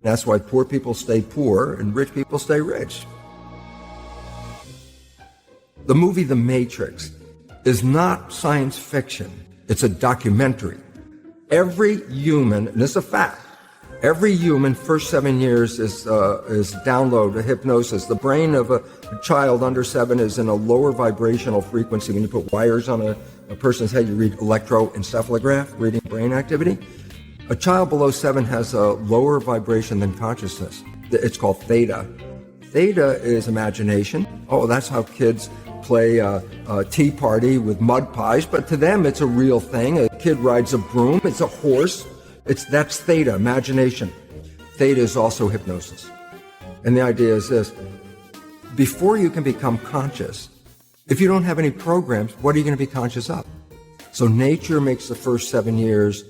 That's why poor people stay poor and rich people stay rich. The movie The Matrix is not science fiction. It's a documentary. Every human, and it's a fact, every human first 7 years is download a hypnosis. The brain of a child under 7 is in a lower vibrational frequency. When you put wires on a person's head, you read electroencephalograph, reading brain activity. A child below 7 has a lower vibration than consciousness. It's called theta. Theta is imagination. Oh, that's how kids play a tea party with mud pies, but to them it's a real thing. A kid rides a broom, it's a horse. That's theta, imagination. Theta is also hypnosis. And the idea is this: before you can become conscious, if you don't have any programs, what are you going to be conscious of? So nature makes the first 7 years.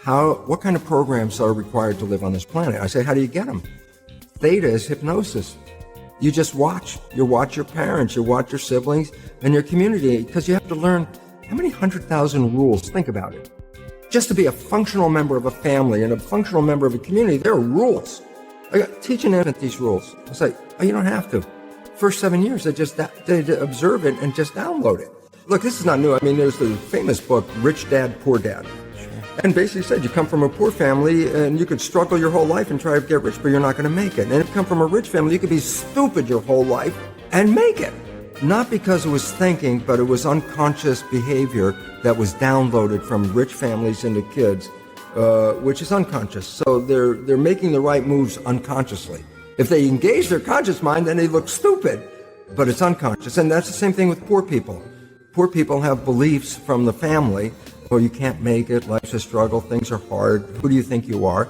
What kind of programs are required to live on this planet? I say, how do you get them? Theta is hypnosis. You just watch. You watch your parents, you watch your siblings, and your community, because you have to learn how many 100,000 rules. Think about it. Just to be a functional member of a family and a functional member of a community, there are rules. Teach an infant these rules. I say, oh, you don't have to. First 7 years, they observe it and just download it. Look, this is not new. I mean, there's the famous book, Rich Dad, Poor Dad. And basically said you come from a poor family and you could struggle your whole life and try to get rich, but you're not going to make it. And if you come from a rich family, you could be stupid your whole life and make it. Not because it was thinking, but it was unconscious behavior that was downloaded from rich families into kids, which is unconscious. So they're making the right moves unconsciously. If they engage their conscious mind, then they look stupid, but it's unconscious. And that's the same thing with poor people. Poor people have beliefs from the family. Oh, you can't make it, life's a struggle, things are hard, who do you think you are?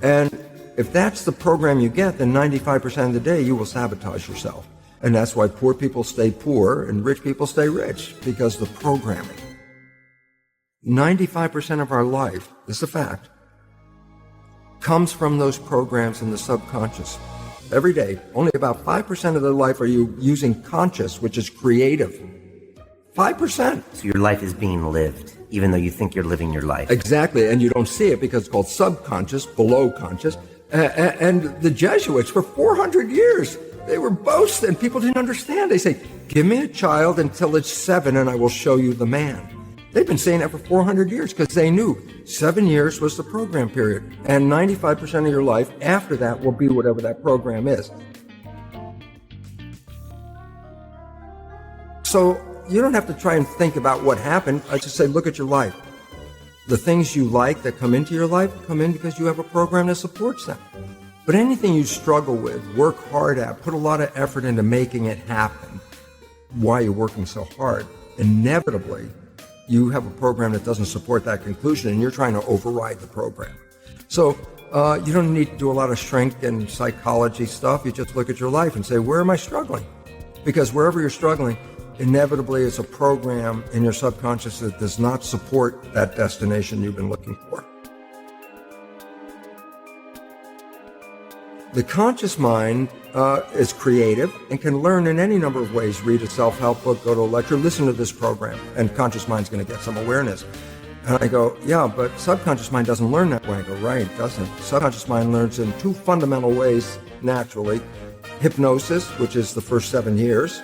And if that's the program you get, then 95% of the day you will sabotage yourself. And that's why poor people stay poor and rich people stay rich, because of the programming. 95% of our life, this is a fact, comes from those programs in the subconscious. Every day, only about 5% of their life are you using conscious, which is creative. 5%. So your life is being lived, even though you think you're living your life. Exactly, and you don't see it because it's called subconscious, below conscious. And the Jesuits, for 400 years, they were boasting. People didn't understand. They say, give me a child until it's 7 and I will show you the man. They've been saying that for 400 years because they knew 7 years was the program period. And 95% of your life after that will be whatever that program is. So you don't have to try and think about what happened. I just say, look at your life. The things you like that come into your life come in because you have a program that supports them. But anything you struggle with, work hard at, put a lot of effort into making it happen, why you're working so hard, inevitably, you have a program that doesn't support that conclusion and you're trying to override the program. So you don't need to do a lot of strength and psychology stuff. You just look at your life and say, where am I struggling? Because wherever you're struggling, inevitably it's a program in your subconscious that does not support that destination you've been looking for. The conscious mind is creative and can learn in any number of ways. Read a self-help book, go to a lecture, listen to this program, and conscious mind's going to get some awareness. And I go, yeah, but subconscious mind doesn't learn that way. I go, right, it doesn't. Subconscious mind learns in two fundamental ways naturally. Hypnosis, which is the first 7 years.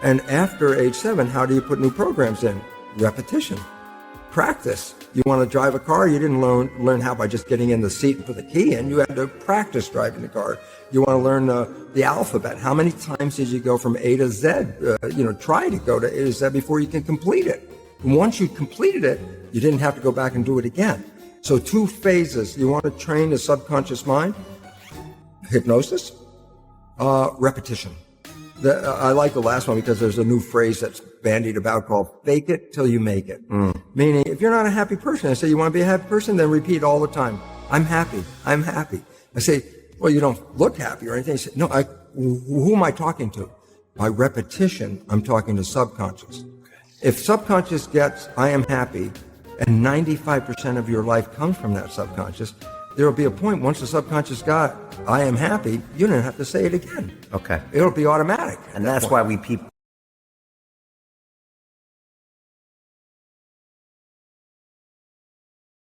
And after age 7, how do you put new programs in? Repetition. Practice. You want to drive a car, you didn't learn how by just getting in the seat and put the key in. You had to practice driving the car. You want to learn the alphabet. How many times did you go from A to Z? Try to go to A to Z before you can complete it. And once you completed it, you didn't have to go back and do it again. So 2 phases. You want to train the subconscious mind? Hypnosis, repetition. I like the last one because there's a new phrase that's bandied about called fake it till you make it. Meaning, if you're not a happy person, I say, you want to be a happy person? Then repeat all the time, I'm happy, I'm happy. I say, well, you don't look happy or anything. I say, no, who am I talking to? By repetition, I'm talking to subconscious. If subconscious gets, I am happy, and 95% of your life comes from that subconscious, there will be a point once the subconscious got, I am happy, you don't have to say it again. Okay. It'll be automatic. And that's why we